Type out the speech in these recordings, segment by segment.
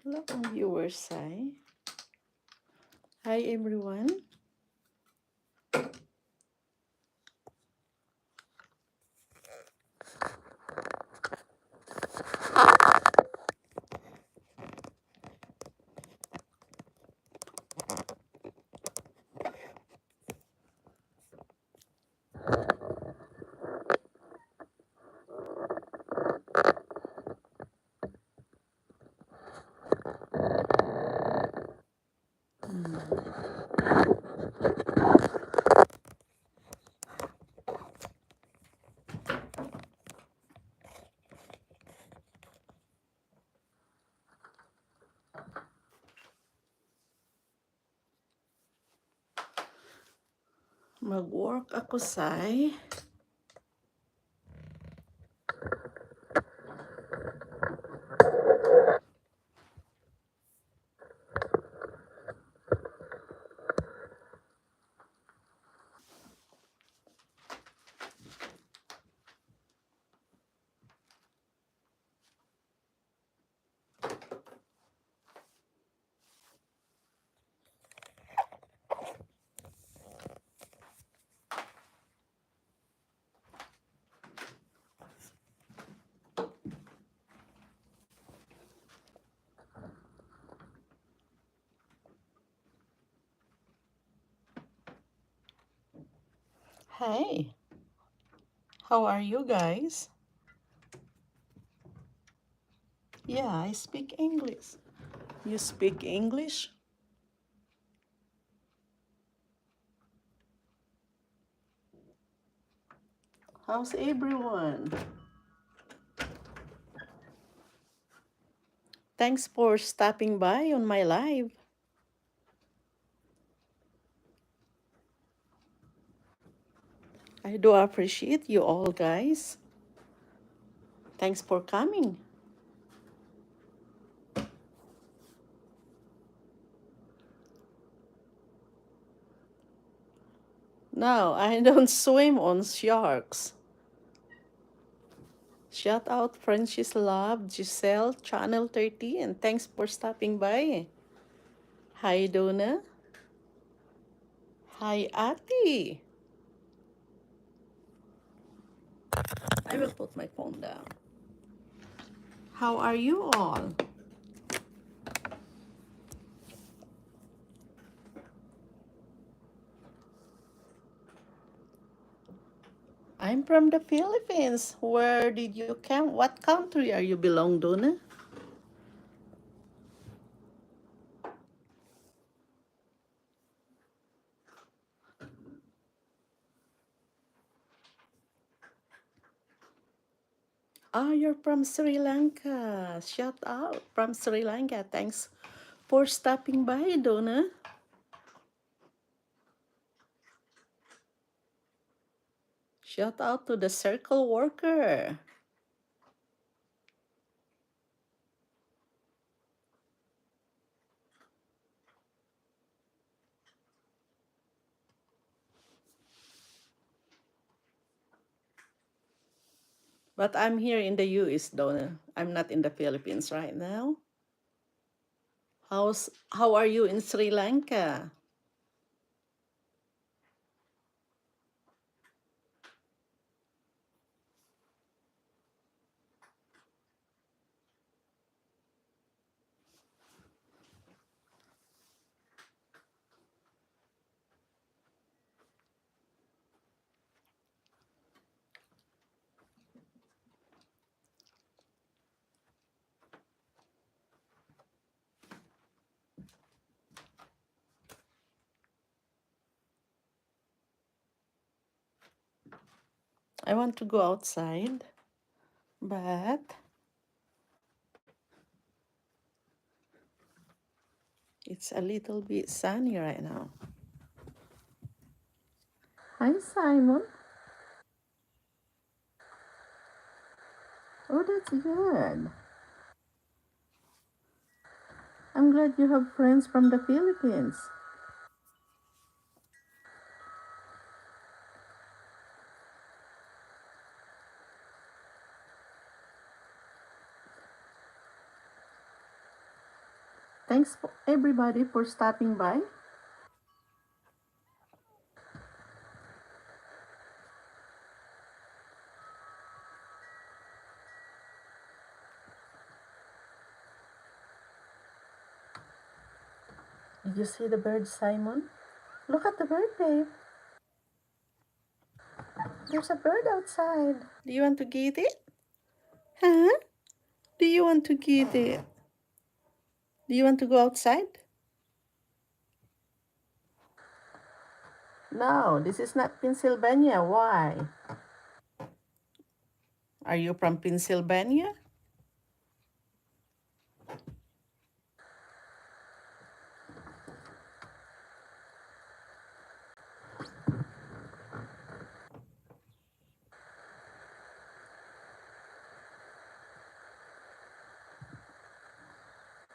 Hello, viewers. Hi, everyone. Mag-work ako, Sai. Hi, how are you guys? Yeah, I speak English. You speak English? How's everyone? Thanks for stopping by on my live. I do appreciate you all, guys. Thanks for coming. No, I don't swim on sharks. Shout out Francis Love, Giselle, Channel 30, and thanks for stopping by. Hi, Donna. Hi, Ati. I will put my phone down. How are you all? I'm from the Philippines. Where did you come? What country are you belong, Donna? Ah, you're from Sri Lanka. Shout out from Sri Lanka. Thanks for stopping by, Donna. Shout out to the circle worker. But I'm here in the US, Donna. I'm not in the Philippines right now. How are you in Sri Lanka? I want to go outside, but it's a little bit sunny right now. Hi, Simon. Oh, that's good. I'm glad you have friends from the Philippines. Thanks for everybody for stopping by. Did you see the bird, Simon? Look at the bird, babe. There's a bird outside. Do you want to get it? Huh? Do you want to get it? Do you want to go outside? No, this is not Pennsylvania. Why? Are you from Pennsylvania?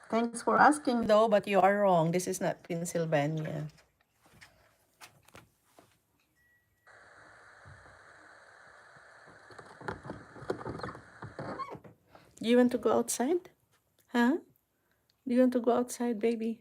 Thanks for asking, though, but you are wrong. This is not Pennsylvania. Do you want to go outside? Huh? Do you want to go outside, baby?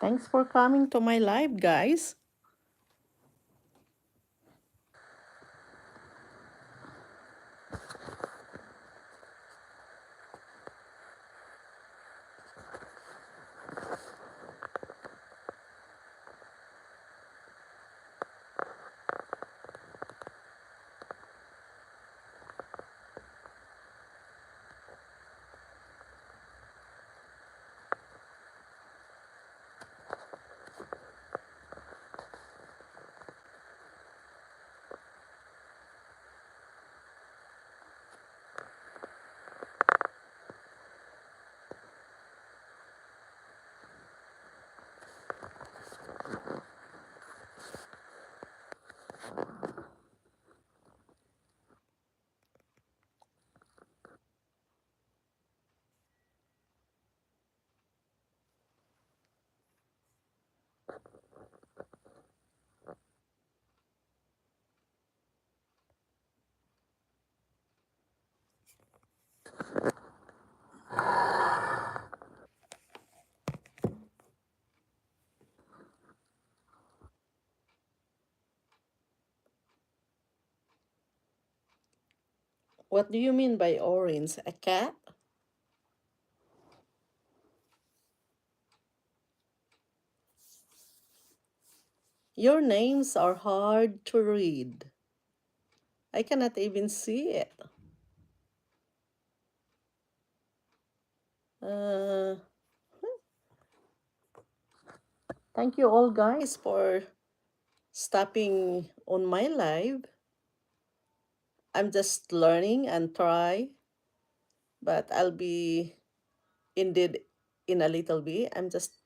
Thanks for coming to my live, guys. What do you mean by orange? A cat? Your names are hard to read. I cannot even see it. Uh, Thank you all, guys, for stopping on my live. I'm just learning and try, but I'll be indeed in a little bit. I'm just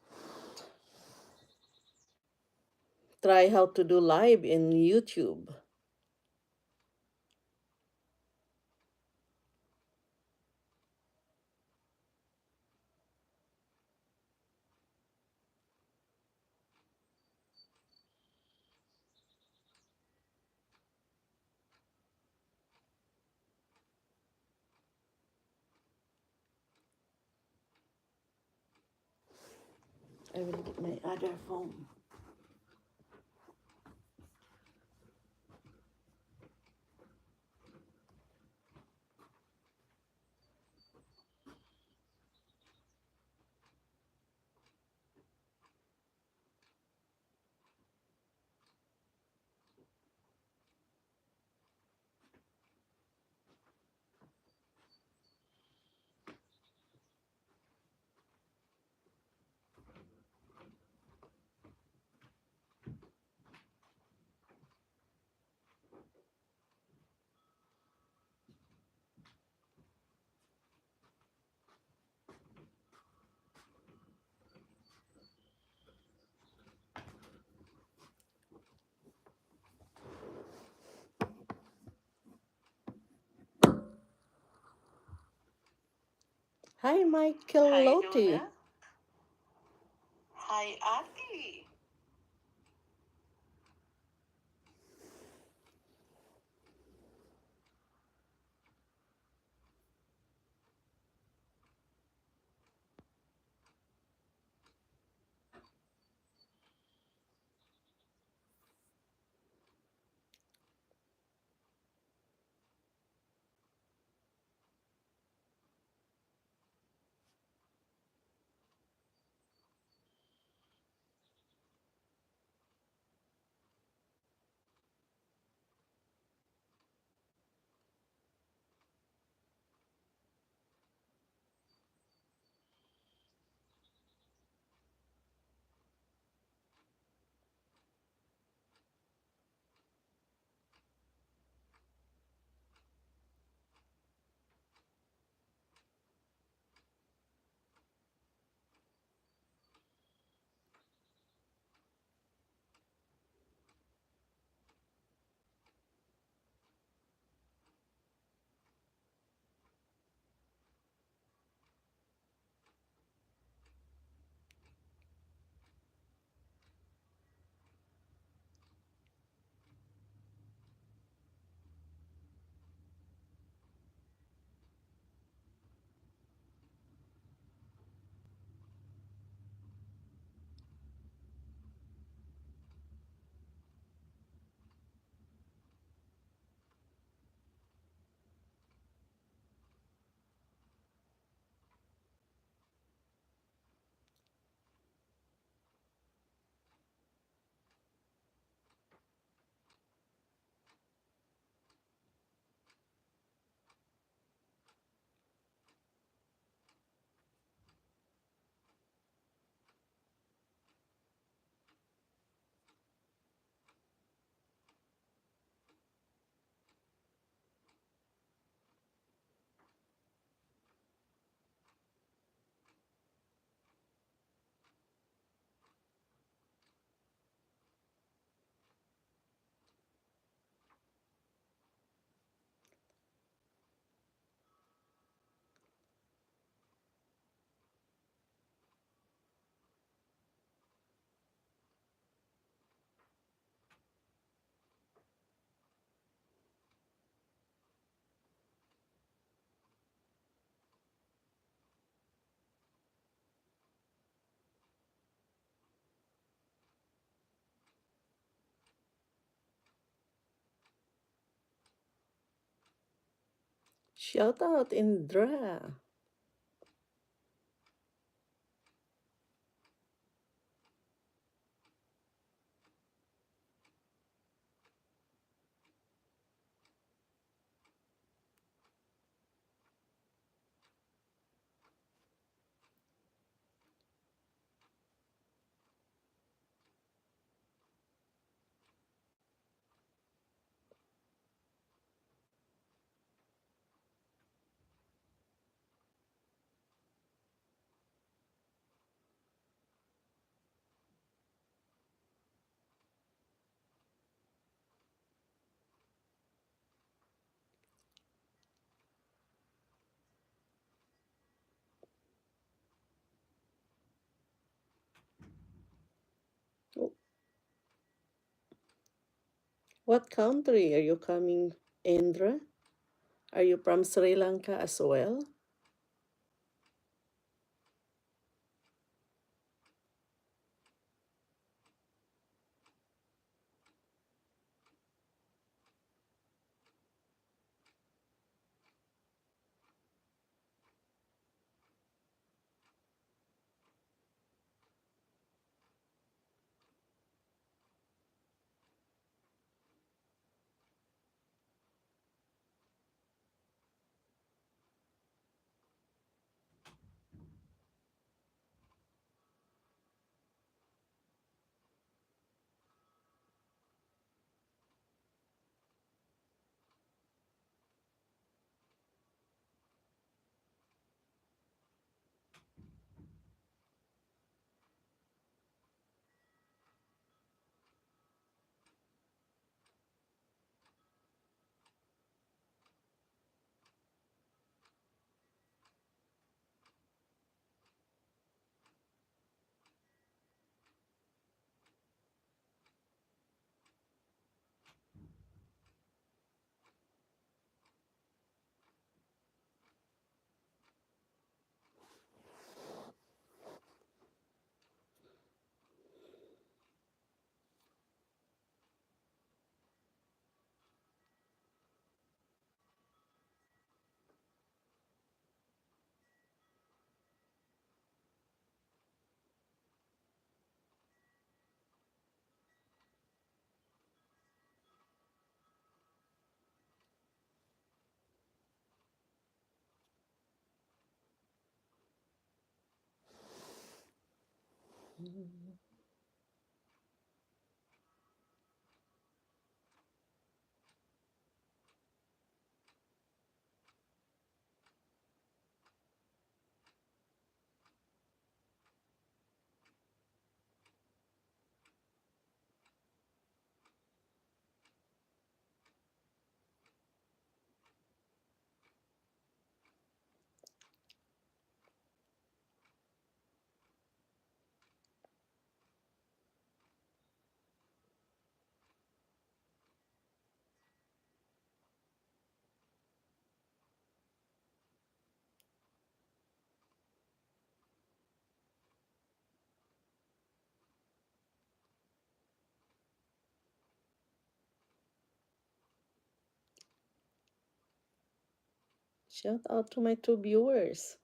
try how to do live in YouTube. I will get my other phone. Hi, Michael Hi, Loti. Luna. Hi, Ati. Shout out, Indra. Oh, what country are you coming, Indra? Are you from Sri Lanka as well? Shout out to my 2 viewers.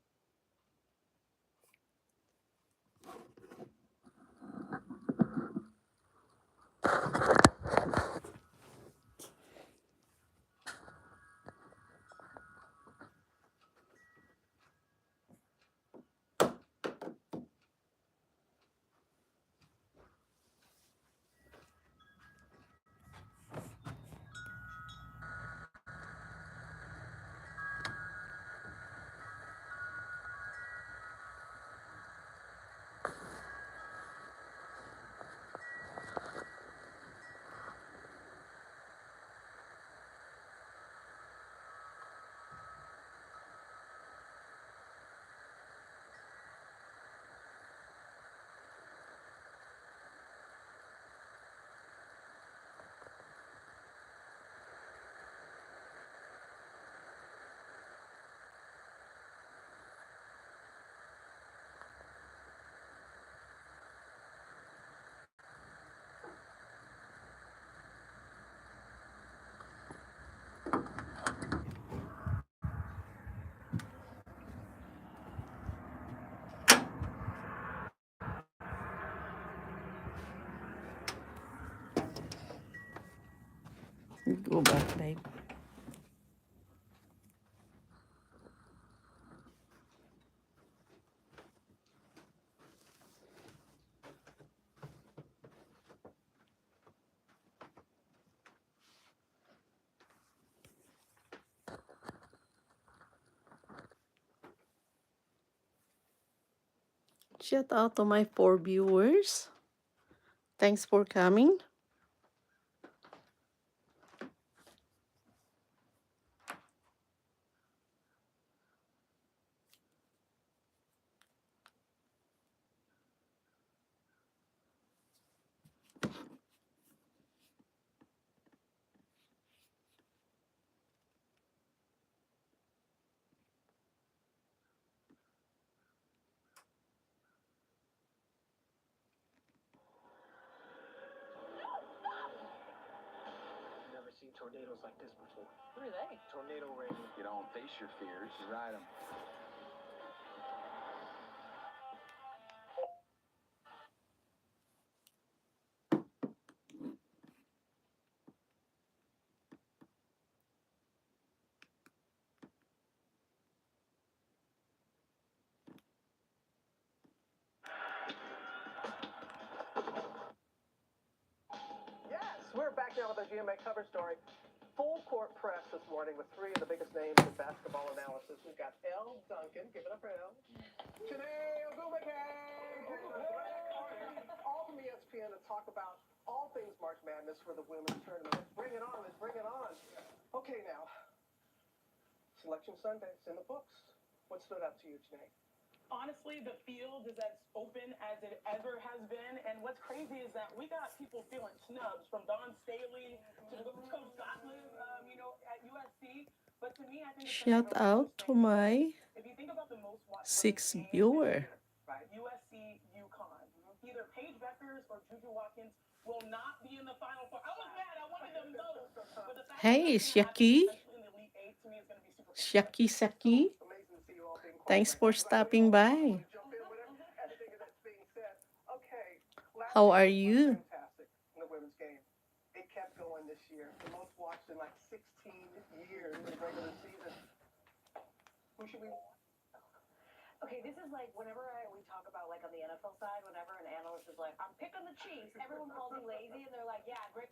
Go back live. Shout out to my 4 viewers. Thanks for coming. Never seen tornadoes like this before. What are they? Tornado rain. You don't face your fears, you ride them. Yes, we're back now with our GMA cover story. Full court press this morning with 3 of the biggest names in basketball analysis. We've got Elle Duncan, give it up for Elle. Janae Ogumake, all from ESPN to talk about all things March Madness for the women's tournament. Let's bring it on, let's bring it on. Okay, now, Selection Sunday, it's in the books. What stood out to you, Janae? Honestly, the field is as open as it ever has been, and what's crazy is that we got people feeling snubs from Don Staley to Coach Scotland, at USC. But to me, I think it's Shout out to my if you think about the most watched 6 viewer. right? USC, UConn. Either Paige Beckers or Juju Watkins will not be in the Final Four. I was mad. I wanted them both. But the fact Hey, Shaki. in the Elite Eight to me is going to be super. Shaki Saki. Thanks for stopping by. How are you? Fantastic in the women's game. It kept going this year. The most watched in like 16 years in the regular season. Who should we? Okay, this is like whenever we talk about like on the NFL side, whenever an analyst is like, "I'm picking the Chiefs," everyone calls me lazy, and they're like, "Yeah, great."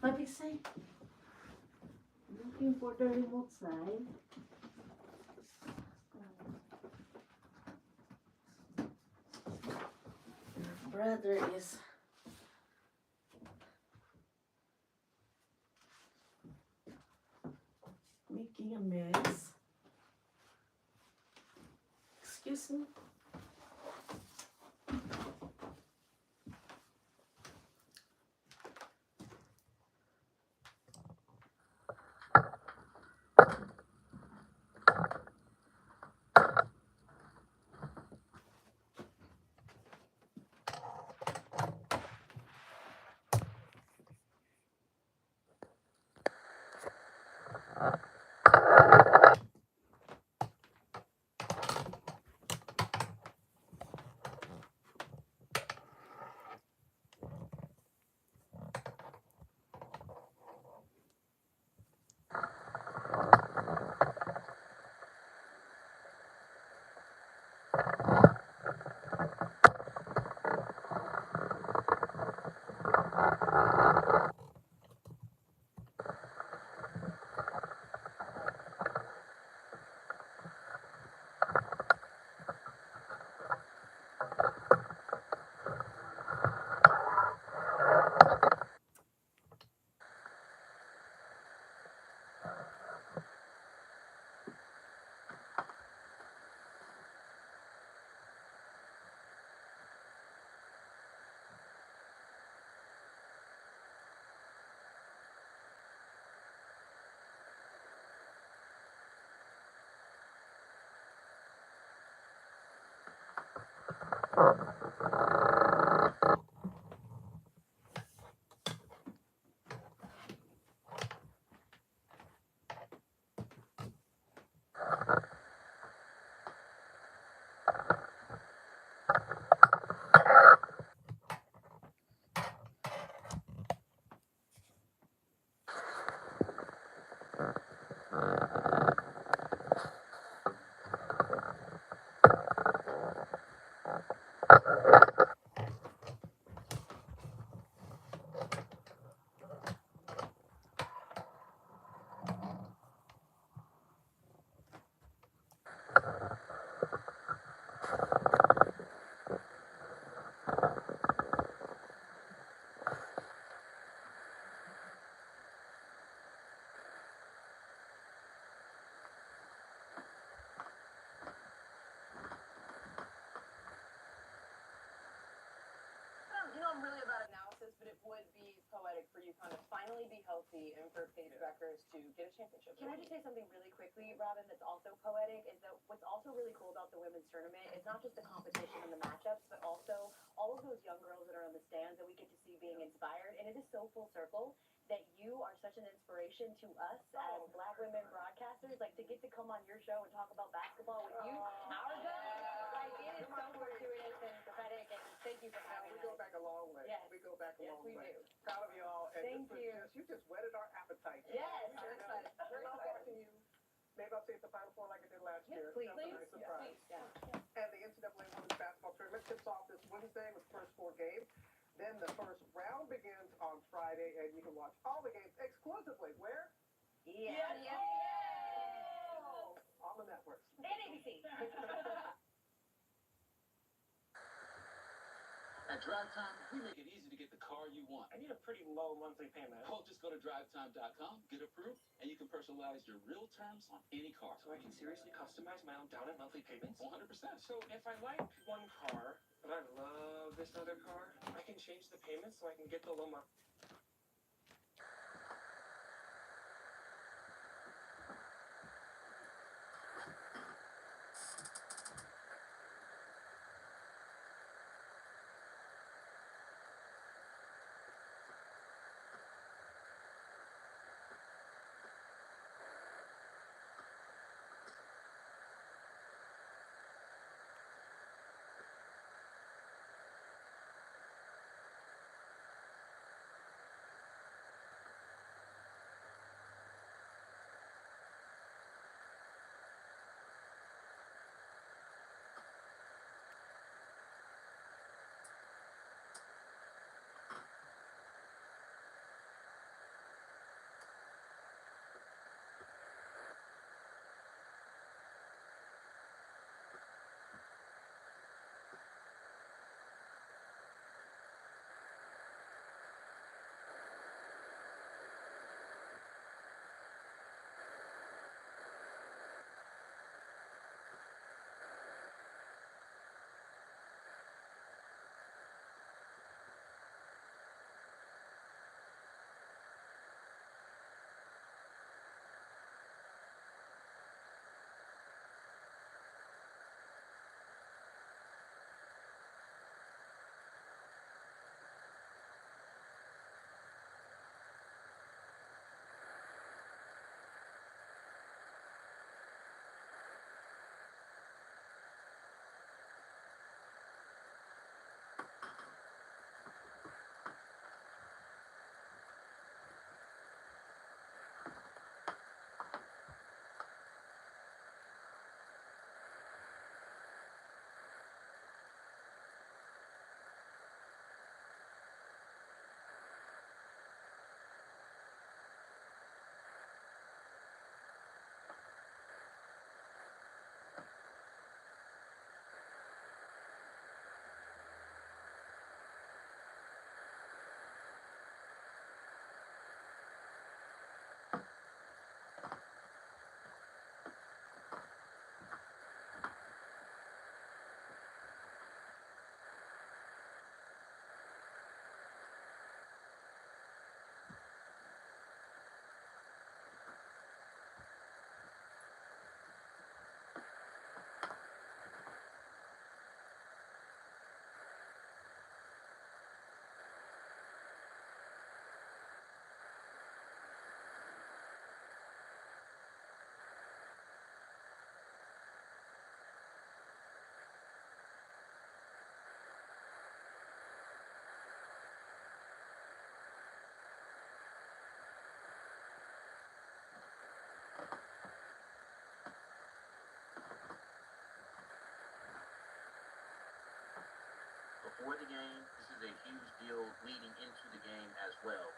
What is it? Looking for the remote side. Brother is making a mess. Excuse me. I'm really about analysis, but it would be poetic for you kind of finally be healthy and for Paige Beckers to get a championship. Can I just say something really quickly, Robin, that's also poetic, is that what's also really cool about the women's tournament is not just the competition and the matchups, but also all of those young girls that are in the stands that we get to see being inspired, and it is so full circle. that you are such an inspiration to us as Black women broadcasters. Like, to get to come on your show and talk about basketball with you, our girls, like, it is so fortuitous and prophetic, and thank you for having We us. go back a long way. Yes. We go back a Yes, long we way. do. Proud of y'all. And Thank you. you just whetted our appetite. Yes, I we're know. excited. We love watching you. Maybe I'll see you at the Final Four like I did last Yes, year. please. That's a nice surprise. Yeah. And the NCAA Women's Basketball Tournament tips off this Wednesday with the first 4 games. Then the first round begins on Friday, and you can watch all the games exclusively. Where? Yes. On the networks. And ABC. At Drive Time, we make it easy to get the car you want. I need a pretty low monthly payment. Oh, just go to drivetime.com, get approved, and you can personalize your real terms on any car. So I can seriously customize my own down and monthly payments? 100%. So if I like one car, but I love this other car, I can change the payments so I can get the low month. Before the game, this is a huge deal leading into the game as well.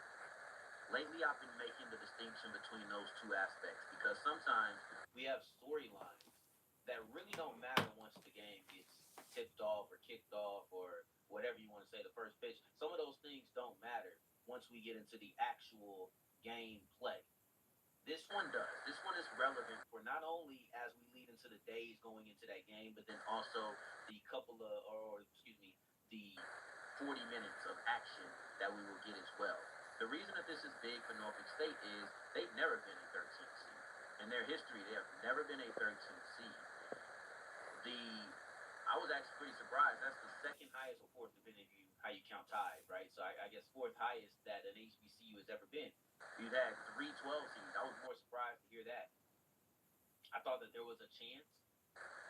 Lately, I've been making the distinction between those two aspects because sometimes we have storylines that really don't matter once the game gets tipped off or kicked off or whatever you want to say, the first pitch. Some of those things don't matter once we get into the actual game play. This one does. This one is relevant for not only as we lead into the days going into that game, but then also the couple of, or excuse me, the 40 minutes of action that we will get as well. The reason that this is big for Norfolk State is they've never been a 13th seed. In their history, they have never been a 13th seed. I was actually pretty surprised. That's the second highest report of any of you how you count ties, right? So I guess fourth highest that an HBCU has ever been. We've had 3 12 seeds. I was more surprised to hear that. I thought that there was a chance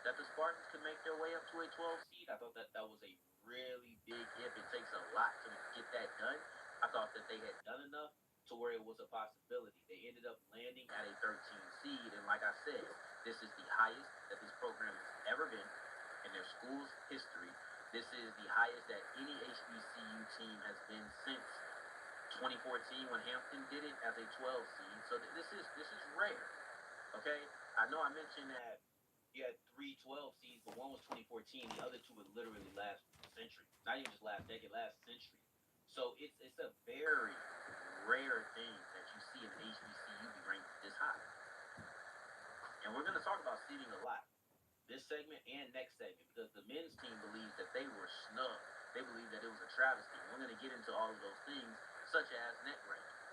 that the Spartans could make their way up to a 12 seed. I thought that that was a really big if. It takes a lot to get that done. I thought that they had done enough to where it was a possibility. They ended up landing at a 13 seed, and like I said, this is the highest that this program has ever been in their school's history. This is the highest that any HBCU team has been since 2014 when Hampton did it as a 12 seed. So this is rare. Okay, I know I mentioned that you had 3 12 seeds, but one was 2014. The other two were literally last century, not even just last decade, last century. So it's a very rare thing that you see an HBCU be ranked this high. And we're going to talk about seeding a lot this segment and next segment because the men's team believes that they were snubbed. They believe that it was a travesty. We're going to get into all of those things, such as net rankings.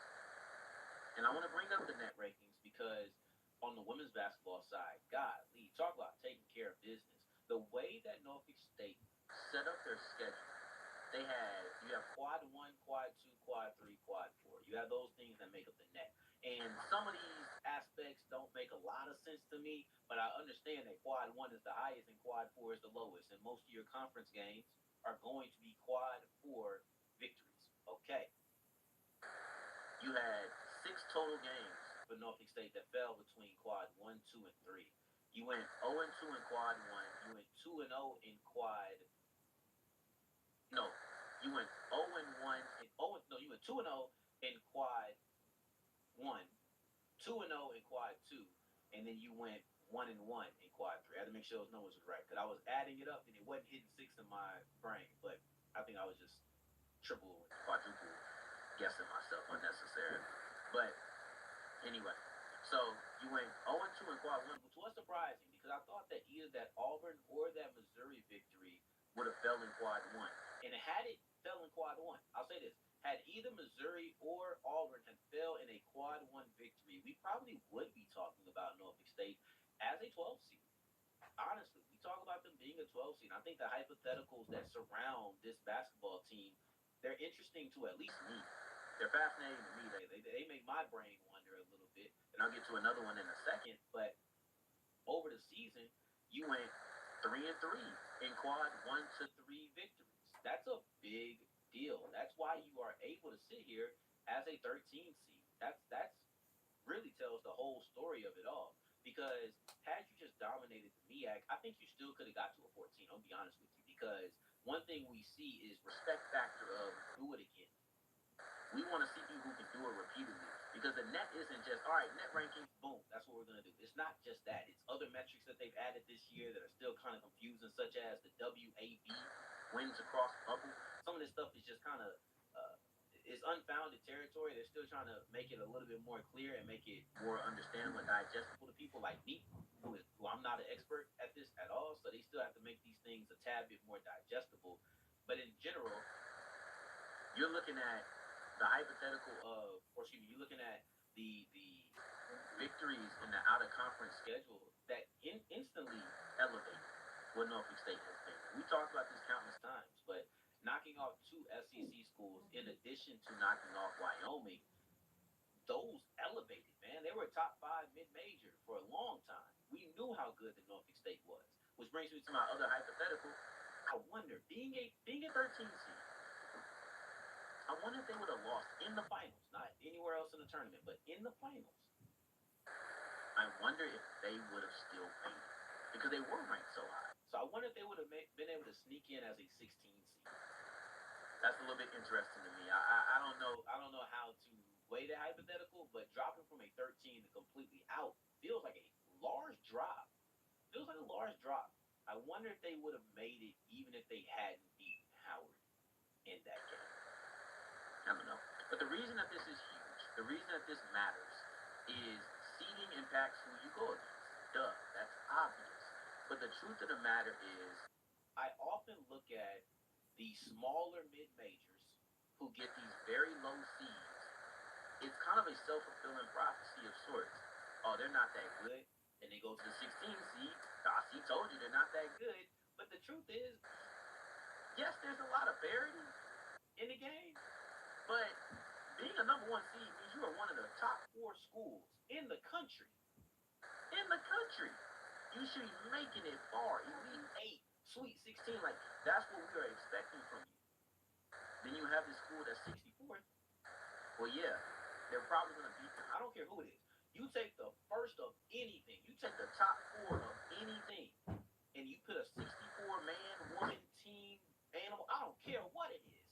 And I want to bring up the net rankings because on the women's basketball side, golly, talk about taking care of business. The way that Norfolk State set up their schedule, you have quad 1, quad 2, quad 3, quad 4. You have those things that make up the net. And some of these aspects don't make a lot of sense to me, but I understand that quad 1 is the highest and quad 4 is the lowest. And most of your conference games are going to be quad 4 victories. Okay. You had 6 total games for Norfolk State that fell between quad 1, 2, and 3. You went 0 and 2 in quad 1. You went 2 and 0 in quad. No, you went 0 and 1. You went 2 and 0 in quad 1, 2 and 0 in quad 2, and then you went 1 and 1 in quad 3. I had to make sure those numbers were right because I was adding it up and it wasn't hitting 6 in my brain, but I think I was just triple, quadruple guessing myself unnecessarily. But anyway, so you went 0 and 2 in quad 1, which was surprising because I thought that either that Auburn or that Missouri victory would have fell in quad 1. And had it fell in quad 1, I'll say this, had either Missouri or Auburn had fell in a quad 1 victory, we probably would be talking about Norfolk State as a 12 seed. Honestly, we talk about them being a 12 seed. I think the hypotheticals that surround this basketball team, they're interesting to at least me. They're fascinating to me. They make my brain wonder a little bit. And I'll get to another one in a second. But over the season, you went 3 and 3 in quad 1 to 3 victories. That's a big deal. That's why you are able to sit here as a 13 seed. That's really tells the whole story of it all. Because had you just dominated the MEAC, I think you still could have got to a 14. I'll be honest with you. Because one thing we see is respect factor of do it again. We want to see people who can do it repeatedly. Because the net isn't just, all right, net rankings, boom, that's what we're going to do. It's not just that. It's other metrics that they've added this year that are still kind of confusing, such as the WAB, wins across bubble. Some of this stuff is just kind of, it's unfounded territory. They're still trying to make it a little bit more clear and make it more understandable and digestible to people like me, who I'm not an expert at this at all. So they still have to make these things a tad bit more digestible. But in general, you're looking at the hypothetical of, or excuse me, you're looking at the victories in the out of conference schedule that instantly elevate what Norfolk State has been. We talked about this countless times, but knocking off 2 SEC schools in addition to knocking off Wyoming, those elevated, man. They were top 5 mid-major for a long time. We knew how good the Norfolk State was, which brings me to my other hypothetical. I wonder, being a 13 seed, I wonder if they would have lost in the finals, not anywhere else in the tournament, but in the finals. I wonder if they would have still made it because they were ranked so high. So I wonder if they would have been able to sneak in as a 16 seed. That's a little bit interesting to me. I don't know how to weigh the hypothetical, but dropping from a 13 to completely out feels like a large drop. I wonder if they would have made it even if they hadn't beaten Howard in that game. I don't know. But the reason that this is huge, the reason that this matters, is seeding impacts who you go against. Duh, that's obvious. But the truth of the matter is, I often look at the smaller mid-majors who get these very low seeds. It's kind of a self-fulfilling prophecy of sorts. Oh, they're not that good. And they go to the 16 seed. He told you they're not that good. But the truth is, yes, there's a lot of parity, in the game. But being a number one seed means you are one of the top 4 schools in the country. In the country. You should be making it far. Elite 8, Sweet 16. Like, that's what we are expecting from you. Then you have this school that's 64th. Well, yeah, they're probably going to beat them. I don't care who it is. You take the first of anything. You take the top 4 of anything. And you put a 64-man, woman, team, animal. I don't care what it is.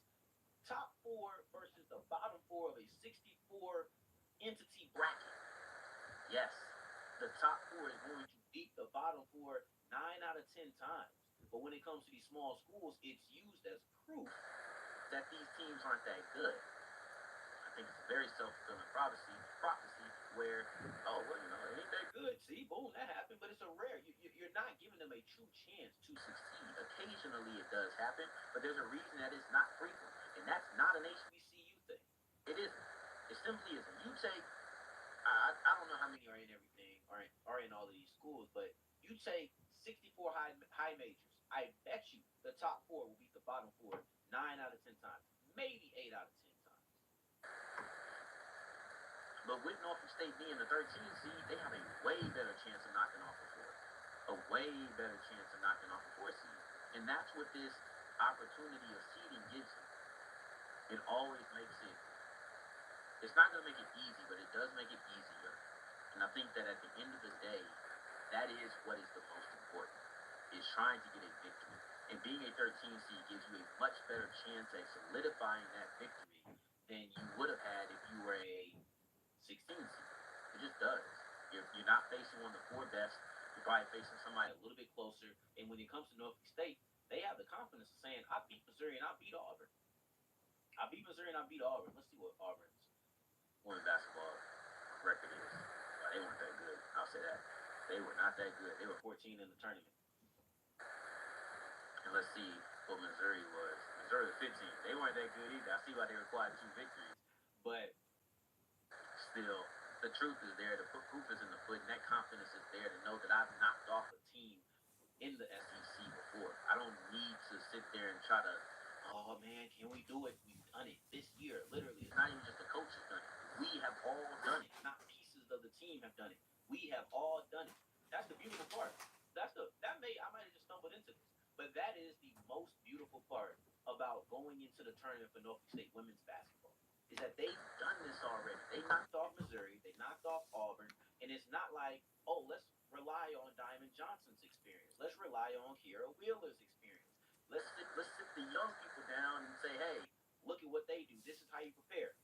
Top 4 versus the bottom 4 of a 64 entity bracket. Yes, the top 4 is going to beat the bottom 4 9 out of 10 times. But when it comes to these small schools, it's used as proof that these teams aren't that good. I think it's a very self-fulfilling prophecy where, oh, well, it ain't that good. See, boom, that happened. But it's a rare. You're not giving them a true chance to succeed. Occasionally it does happen, but there's a reason that it's not frequent. And that's not an HBCU thing. It isn't. It simply isn't. You take, I don't know how many are in everything, are in all of these schools, but you take 64 high majors. I bet you the top 4 will beat the bottom 4 9 out of 10 times, maybe 8 out of 10 times. But with Norfolk State being the 13th seed, they have a way better chance of knocking off the 4. A way better chance of knocking off the 4 seed. And that's what this opportunity of seeding gives you. It always makes it, it's not going to make it easy, but it does make it easier. And I think that at the end of the day, that is what is the most important, is trying to get a victory. And being a 13 seed gives you a much better chance at solidifying that victory than you would have had if you were a 16 seed. It just does. You're not facing one of the 4 best. You're probably facing somebody a little bit closer. And when it comes to Norfolk State, they have the confidence of saying, I beat Missouri and I beat Auburn. I beat Missouri and I beat Auburn. Let's see what Auburn's women's basketball record is. Well, they weren't that good. I'll say that. They were not that good. They were 14 in the tournament. And let's see what Missouri was. Missouri was 15. They weren't that good either. I see why they required 2 victories. But still, the truth is there. The proof is in the pudding. That confidence is there to know that I've knocked off a team in the SEC before. I don't need to sit there and try to, oh man, can we do it? We've done it this year. Literally, it's not even just the coach has done it. We have all done it. Not pieces of the team have done it. We have all done it. That's the beautiful part. I might have just stumbled into this, but that is the most beautiful part about going into the tournament for Norfolk State women's basketball, is that they've done this already. They knocked off Missouri. They knocked off Auburn. And it's not like, oh, let's rely on Diamond Johnson's experience. Let's rely on Kiera Wheeler's experience. Let's sit the young people down and say, hey, look at what they do. This is how you prepare.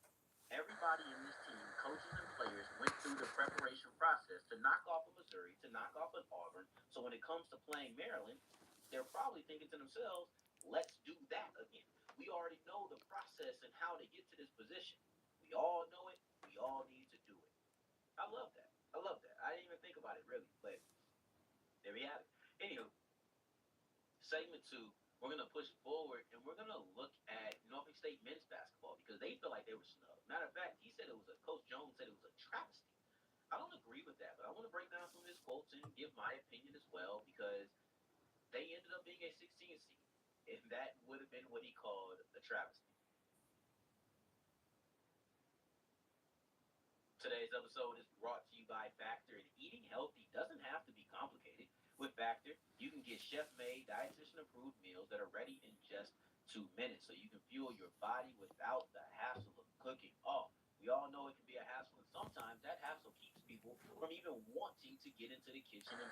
Everybody in this team, coaches and players, went through the preparation process to knock off a Missouri, to knock off an Auburn. So when it comes to playing Maryland, they're probably thinking to themselves, let's do that again. We already know the process and how to get to this position. We all know it. We all need to do it. I love that. I didn't even think about it really, but there we have it. Anywho, segment 2, we're going to push forward and we're going to look at Norfolk State men's basketball because they feel like they were snubbed. Matter of fact, Coach Jones said it was a travesty. I don't agree with that, but I want to break down some of his quotes and give my opinion as well because they ended up being a 16 seed, and that would have been what he called a travesty. Today's episode is brought to you by Factor, and eating healthy doesn't have to be complicated. With Factor, you can get chef-made, dietitian-approved meals that are ready in just 2 minutes, so you can fuel your body without the hassle of cooking. Oh, we all know it can be a hassle, and sometimes that hassle keeps people from even wanting to get into the kitchen and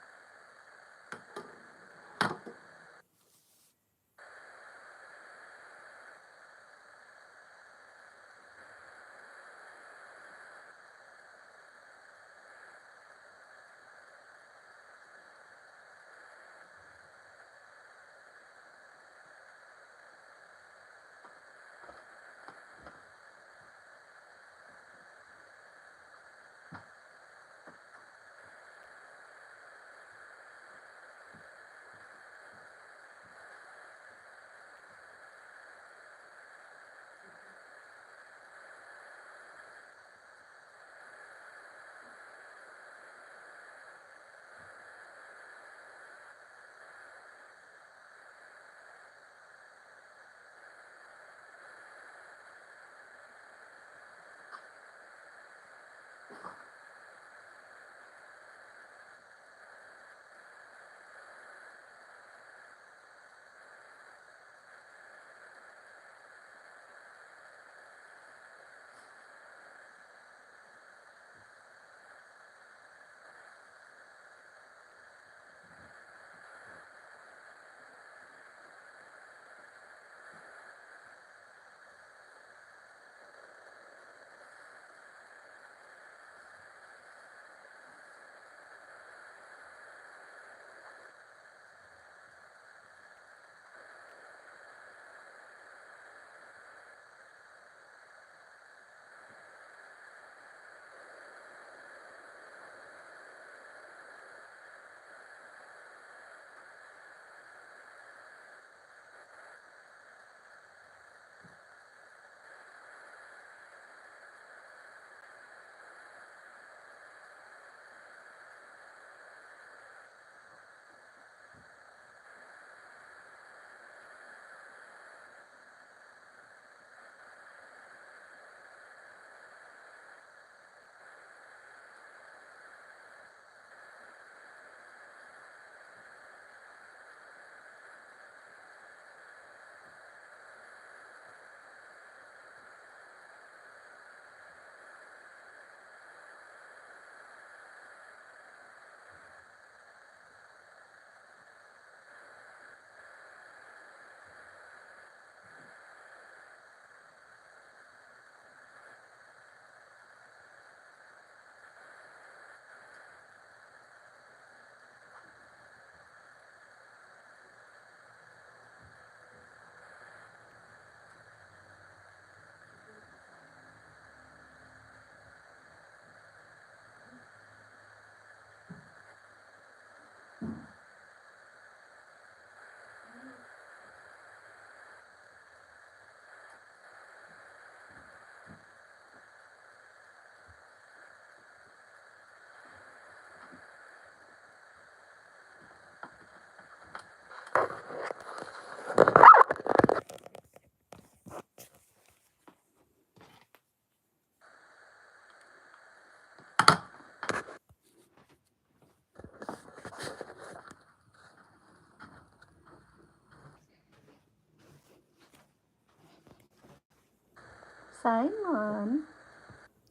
Simon,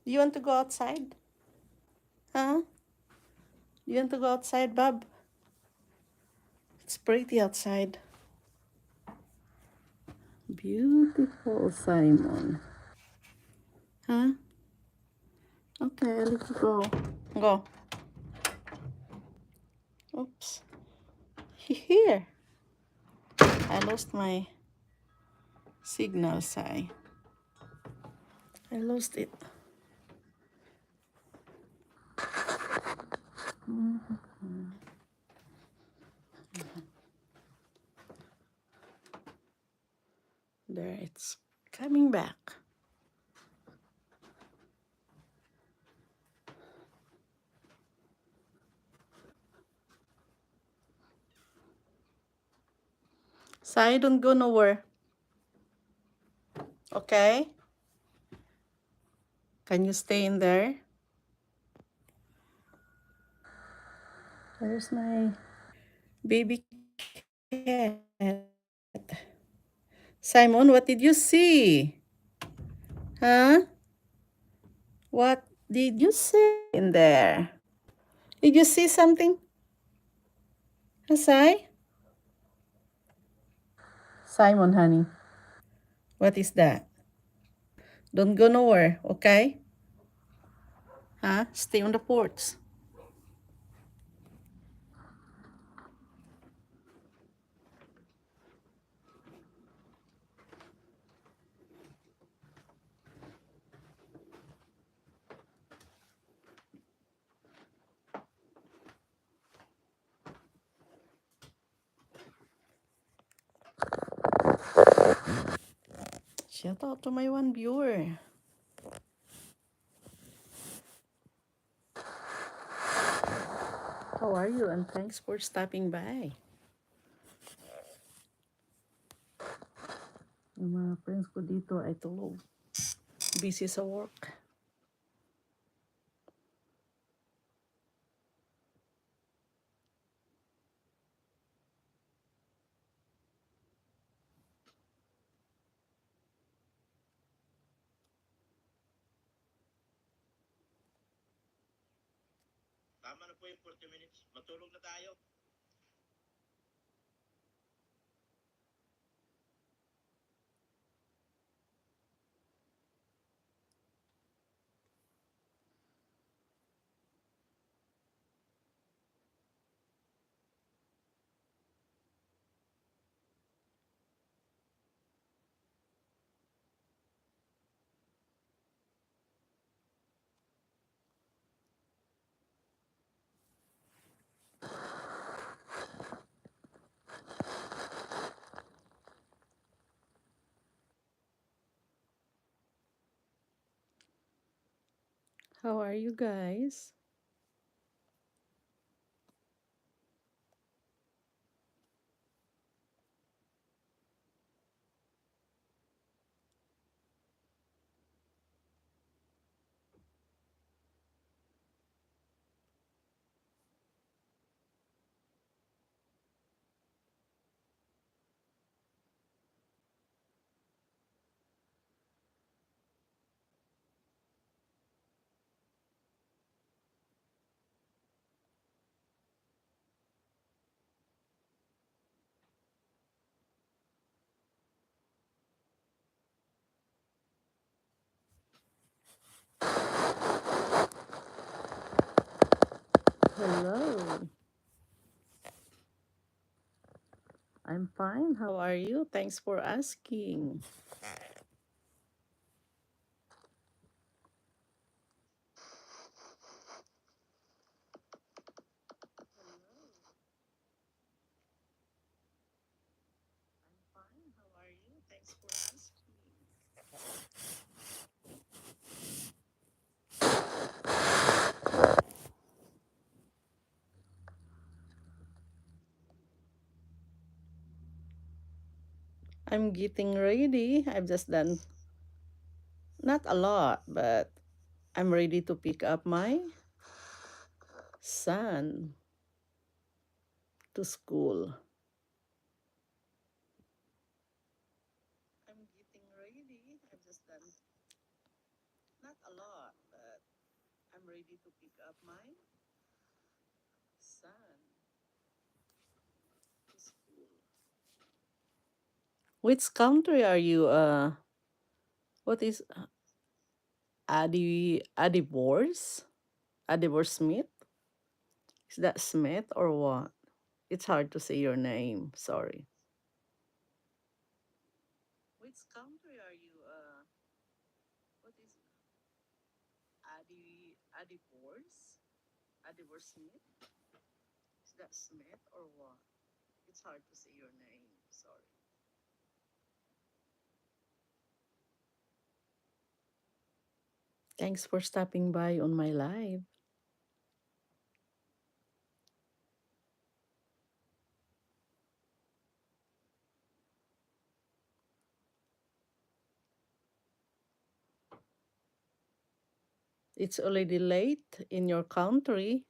you want to go outside? Huh? You want to go outside, bub? It's pretty outside. Beautiful, Simon. Huh? Okay, I'll let you go. Go. Oops. Here. I lost my signal, Sai. I lost it. There, it's coming back. Sai, don't go nowhere. Okay? Can you stay in there? Where's my baby cat? Simon, what did you see? Huh? What did you see in there? Did you see something? Sai? Simon, honey. What is that? Don't go nowhere, okay? Huh? Stay on the porch. Shout out to my one viewer. How are you? And thanks for stopping by. Yung mga friends ko dito ay tulog. Busy sa work. Tama na po yung 40 minutes. Matulog na tayo. How are you guys? Hello. I'm fine. How are you? Thanks for asking. I'm fine. How are you? Thanks for asking. I'm getting ready. I've just done not a lot, but I'm ready to pick up my son to school. I'm getting ready. I've just done my son. He's cool. Which country are you? What is Adivors? Adivor Smith? Is that Smith or what? It's hard to say your name. Sorry. Which country are you? What is Adivors? Adivor Smith? Is that Smith or what? It's hard to say your name. Sorry. Thanks for stopping by on my live. It's already late in your country.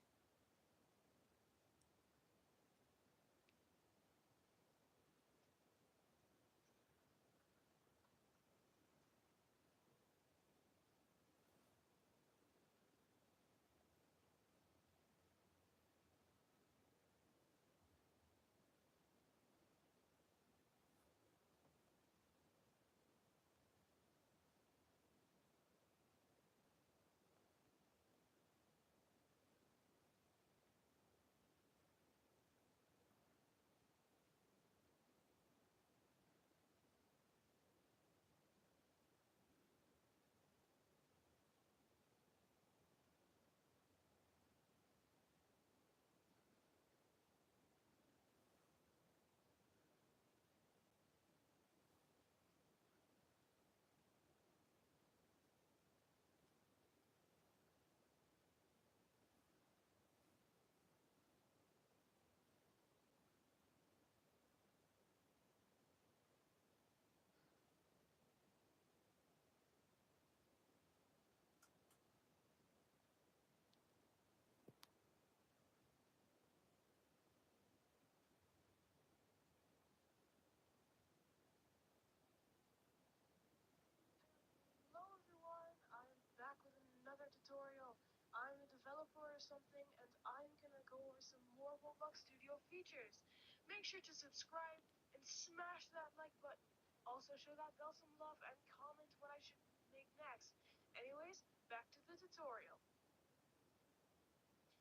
Hello everyone, I'm back with another tutorial. I'm a developer or something and I'm gonna go over some more Roblox Studio features. Make sure to subscribe and smash that like button. Also show that bell some love and comment what I should make next. Anyways, back to the tutorial.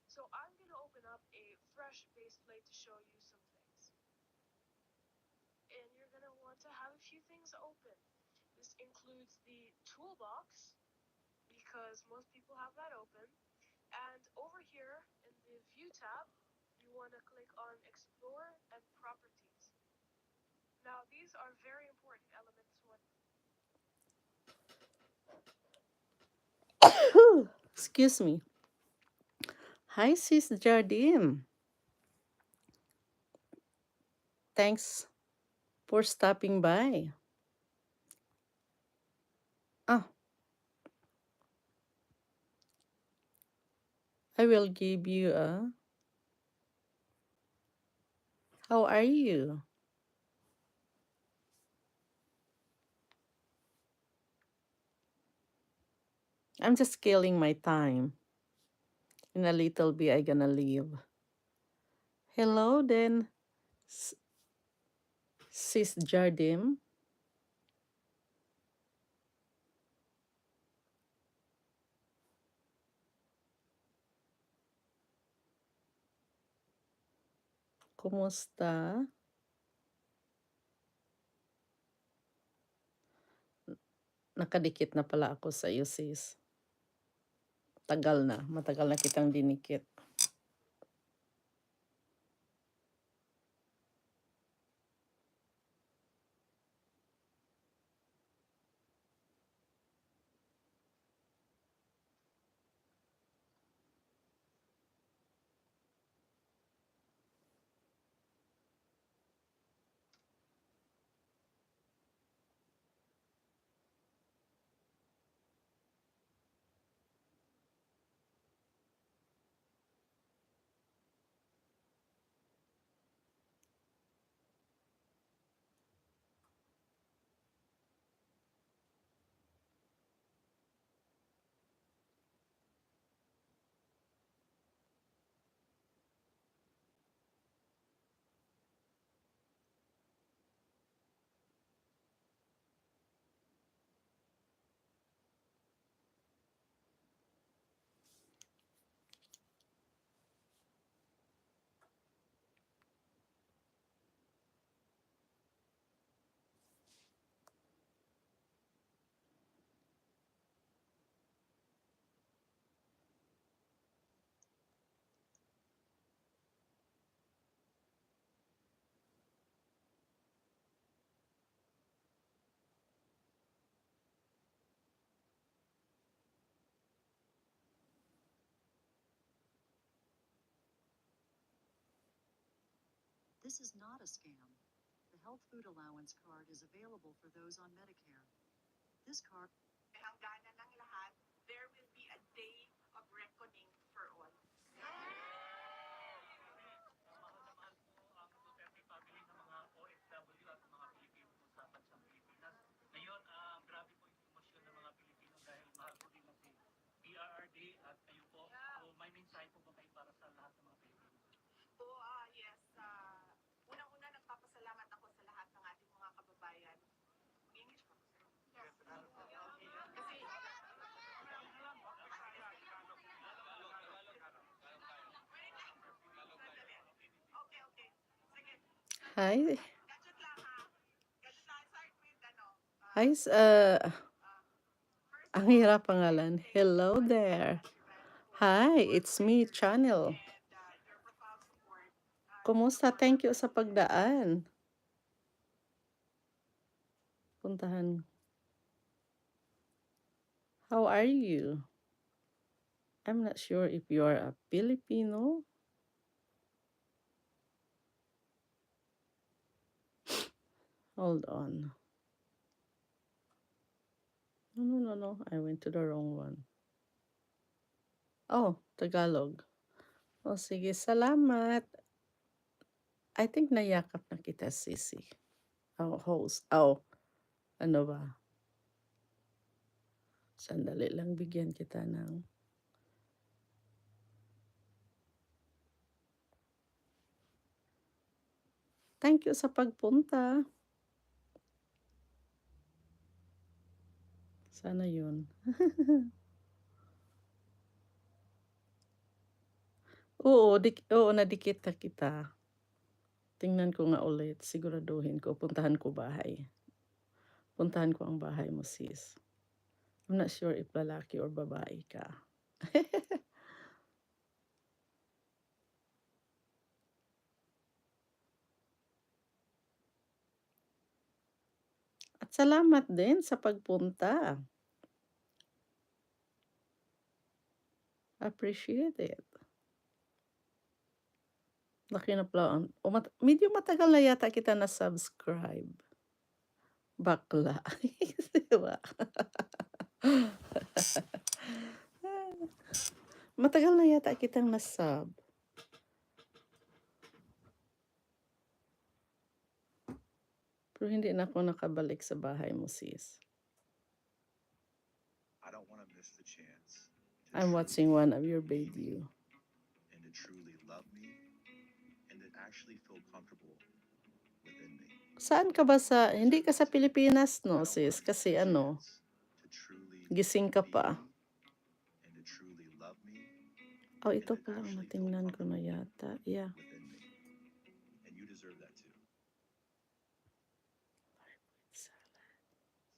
So I'm gonna open up a fresh base plate to show you some things. And you're gonna want to have a few things open. This includes the toolbox, because most people have that open. And over here in the View tab, you want to click on Explore and Properties. Now, these are very important elements when Excuse me. Hi, Sis Jardim. Thanks for stopping by. Ah, I will give you a. How are you? I'm just killing my time. In a little bit, I gonna leave. Hello, then, Sis Jardim. Kumusta? Nakadikit na pala ako sa iyo, sis. Matagal na kitang dinikit. This is not a scam. The Health Food Allowance Card is available for those on Medicare. This card hangganan ng lahat, there will be a day of reckoning for all. Yes. Unang-una, nagpapasalamat ako sa lahat ng ating mga kababayan. English po. Yes. Kasi, okay. Sige. Hi. Gadget lang ha. Gadget lang. Start with Hi, ang hirap pangalan. Hello there. Hi, it's me, Channel. your profile support. Kumusta? Thank you sa pagdaan. Puntahan. How are you? I'm not sure if you are a Filipino. Hold on. No. I went to the wrong one. Oh, Tagalog. Oh, sige. Salamat. I think nayakap na kita, Sisi. Oh, host. Oh, ano ba? Sandali lang, bigyan kita ng... Thank you sa pagpunta. Sana yun. Oo, nadikit na kita. Tingnan ko nga ulit. Siguraduhin ko. Puntahan ko bahay. Puntahan ko ang bahay mo, sis. I'm not sure if lalaki or babae ka. At salamat din sa pagpunta. Appreciate it. Laki na pala. Medyo matagal na yata kita na-subscribe. Bakla. Diba? Matagal na yata kitang na-sub. Pero hindi na ako nakabalik sa bahay mo, sis. I don't want to miss the chance. I'm watching one of your video. And to truly love me and to actually feel comfortable within me. Saan ka ba sa... Hindi ka sa Pilipinas, no, sis? Kasi ano, To truly gising ka pa. and to truly love me Oh, ito pa lang natingnan ko na yata. Yeah. within me. And you deserve that too.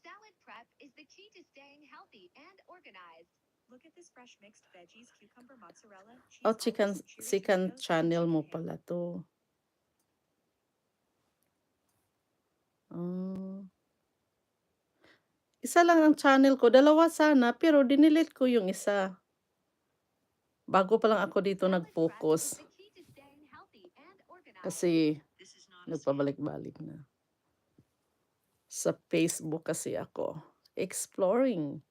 Salad prep is the key to staying healthy and organized. Look at this fresh mixed veggies, cucumber, mozzarella, cheese. Oh, chicken channel mo pala to. Isa lang ang channel ko. Dalawa sana, pero dinilit ko yung isa. Bago pa lang ako dito nag-focus. Kasi nagpabalik-balik na. Sa Facebook kasi ako. Exploring.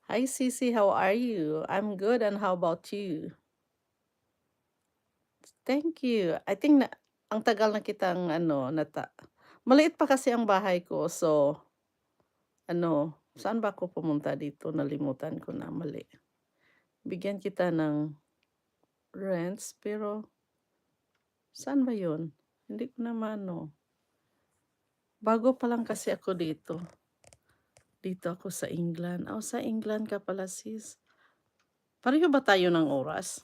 Hi, Sisi. How are you? I'm good. And how about you? Thank you. I think na, ang tagal na kitang maliit pa kasi ang bahay ko. So, saan ba ako pumunta dito? Nalimutan ko na, mali. Bigyan kita ng rents, pero saan ba yun? Hindi ko naman, Bago pa lang kasi ako dito. Dito ako sa England. Oh, sa England ka pala, sis. Pareho ba tayo ng oras?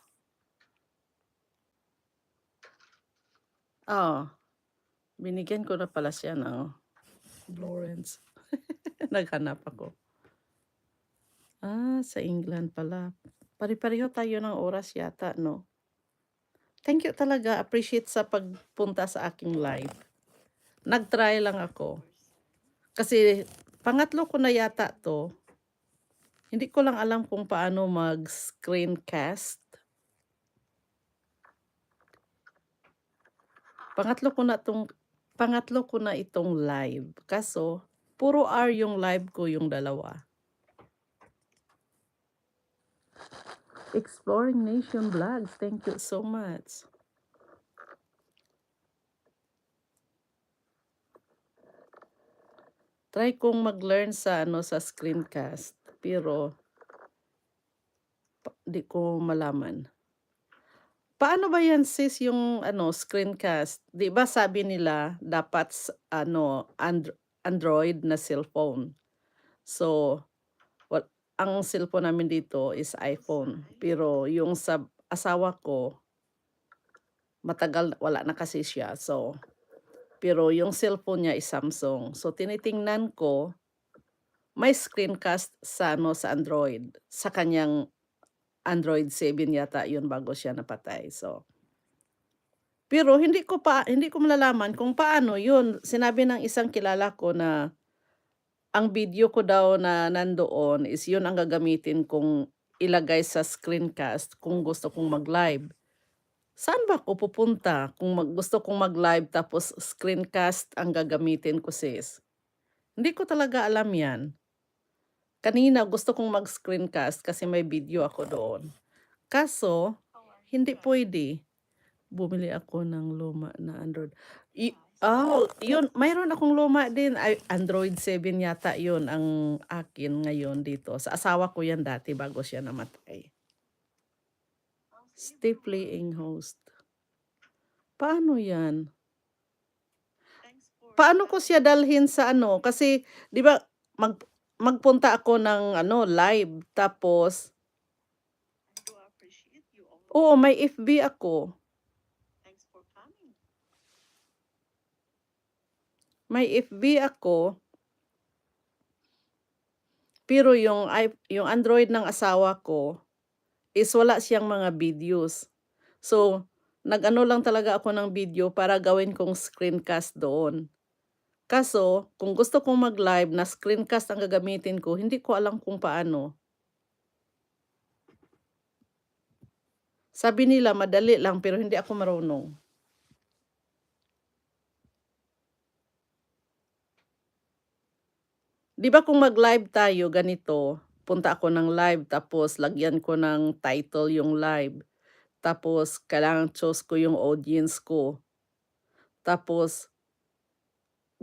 Binigyan ko na pala siya ng Lawrence. Naghanap ako. Sa England pala. Pare-pareho tayo ng oras yata, no? Thank you talaga. Appreciate sa pagpunta sa aking live. Nag-try lang ako. Kasi pangatlo ko na yata to. Hindi ko lang alam kung paano mag-screencast. Pangatlo ko na itong live. Kaso, puro R yung live ko, yung dalawa. Exploring Nation Vlogs, thank you so much. Try kong mag-learn sa sa screencast, pero di ko malaman. Paano ba yan sis yung screencast? 'Di ba sabi nila dapat Android na cellphone. So, ang cellphone namin dito is iPhone. Pero yung sa asawa ko, matagal wala na kasi siya. So, pero yung cellphone niya is Samsung. So, tinitingnan ko, may screencast sa sa Android. Sa kanyang Android 7 yata yun bago siya napatay. So, pero hindi ko malalaman kung paano yun. Sinabi ng isang kilala ko na ang video ko daw na nandoon is yun ang gagamitin kong ilagay sa screencast kung gusto kong mag-live. Saan ba ako pupunta kung gusto kong mag-live tapos screencast ang gagamitin ko sis? Hindi ko talaga alam yan. Kanina gusto kong mag-screencast kasi may video ako doon. Kaso, hindi pwede. Bumili ako ng luma na Android. Yun, mayroon akong luma din. Android 7 yata yun ang akin ngayon dito. Sa asawa ko yan dati bago siya namatay. Stay playing host. Paano yan? Paano ko siya dalhin sa Kasi, di ba, magpunta ako ng live. Tapos, oo, may FB ako. May FB ako. Pero yung Android ng asawa ko is wala siyang mga videos. So, nag-ano lang talaga ako ng video para gawin kong screencast doon. Kaso, kung gusto kong mag-live na screencast ang gagamitin ko, hindi ko alam kung paano. Sabi nila madali lang pero hindi ako marunong. Di ba kung mag-live tayo ganito, punta ako ng live tapos lagyan ko ng title yung live. Tapos kailangan choose ko yung audience ko. Tapos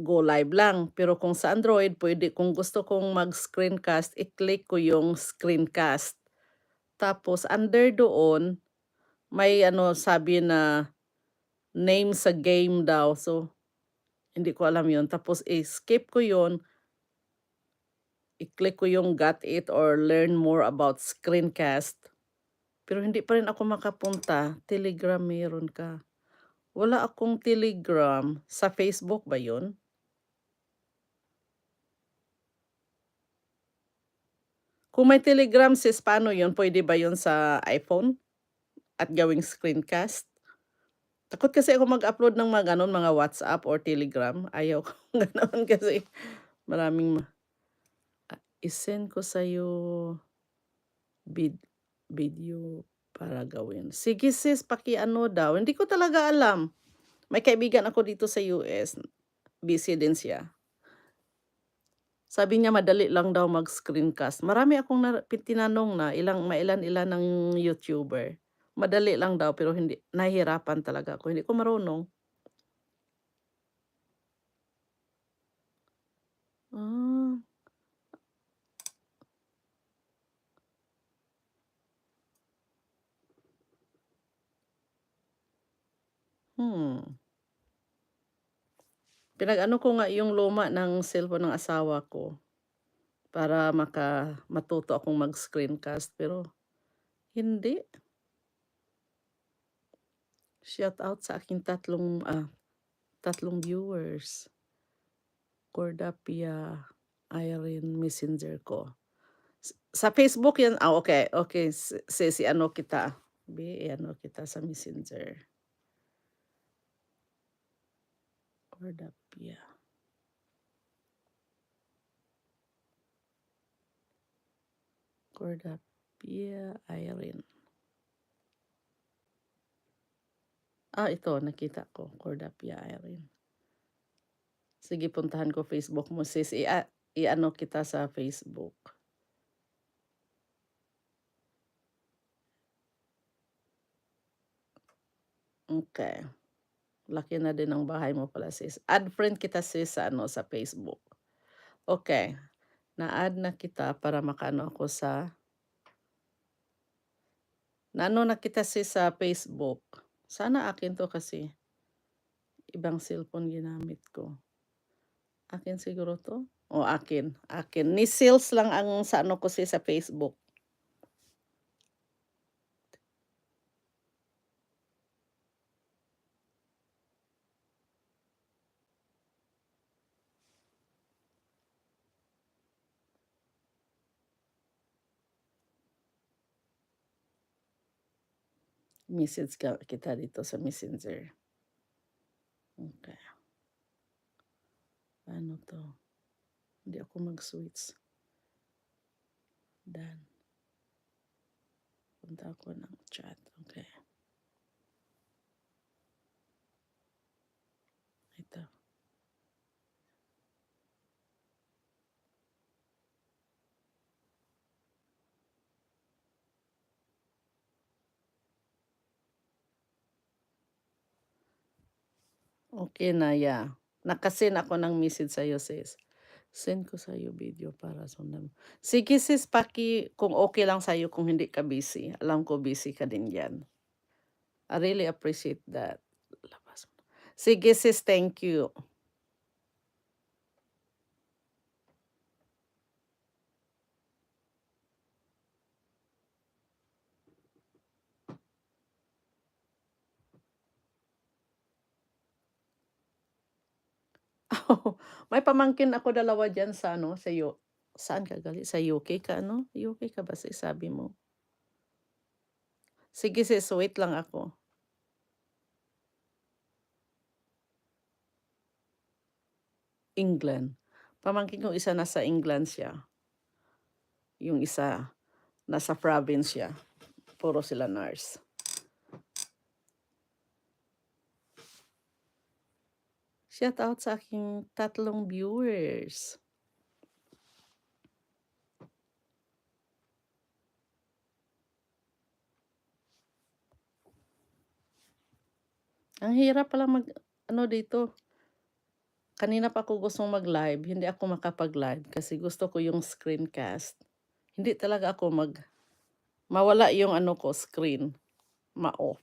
go live lang. Pero kung sa Android, pwede kung gusto kong mag-screencast, i-click ko yung screencast. Tapos under doon, may sabi na name sa game daw. So, hindi ko alam yun. Tapos skip ko yun. I-click ko yung got it or learn more about screencast. Pero hindi pa rin ako makapunta. Telegram meron ka. Wala akong Telegram. Sa Facebook ba yun? Kung may Telegram sis, paano yun? Pwede ba yun sa iPhone? At gawing screencast? Takot kasi ako mag-upload ng mga ganon, mga WhatsApp or Telegram. Ayaw ko ganon kasi maraming isend ko sa'yo video para gawin. Sige sis, paki-ano daw. Hindi ko talaga alam. May kaibigan ako dito sa US. Busy din siya. Sabi niya madali lang daw mag-screencast. Marami akong tinanong na mailan-ilan ng YouTuber. Madali lang daw pero hindi, nahihirapan talaga ako. Hindi ko marunong. Pinag-ano ko nga yung luma ng cellphone ng asawa ko para matuto akong mag-screencast pero hindi. Shout out sa aking tatlong viewers. Cordapia Irene Messenger ko. Sa Facebook yan. Okay. Okay. Si ano kita. Ano kita sa Messenger. Cordapia. Cordapia Irene. Ito nakita ko, Cordapia Irene. Sige, puntahan ko Facebook mo sis. I-ano kita sa Facebook. Okay. Laki na din ang bahay mo pala sis. Add friend kita sis sa sa Facebook. Okay. Na-add na kita para makano ako sa naano na kita sis sa Facebook. Sana akin to kasi ibang cellphone ginamit ko. Akin siguro to? O akin. Ni sales lang ang sa ano ko sis sa Facebook. Message kita dito sa Messenger. Okay. Ano to? Hindi ako mag-switch. Done. Punta ako ng chat. Okay. Ito. Okay na, yeah. Nakasend ako ng message sa'yo, sis. Send ko sa'yo video para sundan. Sige, sis, kung okay lang sa'yo, kung hindi ka busy. Alam ko busy ka din yan. I really appreciate that. Sige, sis, thank you. May pamangkin ako dalawa dyan sa saan ka gali? Sa UK ka, ano? UK ka ba, sis, sabi mo? Sige, sis, wait lang ako. England. Pamangkin ko isa nasa England siya. Yung isa nasa province siya. Puro sila nurse. Shout out sa aking 3 viewers. Ang hirap pala dito. Kanina pa ako gustong mag-live, hindi ako makapag-live kasi gusto ko yung screencast. Hindi talaga ako mawala yung screen, ma-off.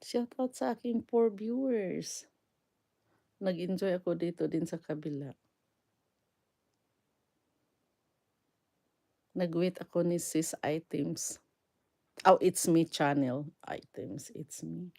Shoutout sa aking 4 viewers. Nag-enjoy ako dito din sa kabila. Nag-wait ako ni Sis Items. Oh, It's Me channel. Items, It's Me.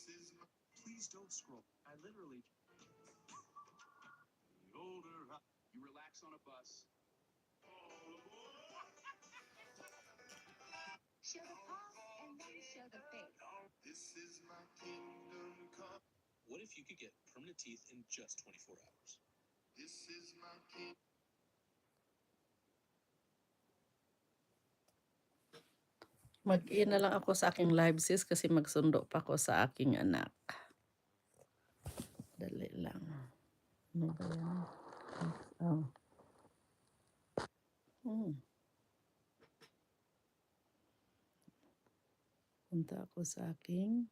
Please don't scroll. I literally. The older you relax on a bus. Show the paw and then show the face. This is my kingdom come. What if you could get permanent teeth in just 24 hours? This is my king. Mag-in na lang ako sa aking live sis kasi magsundo pa ako sa aking anak. Dali lang. Ano ba yan? Oh. Punta ako sa aking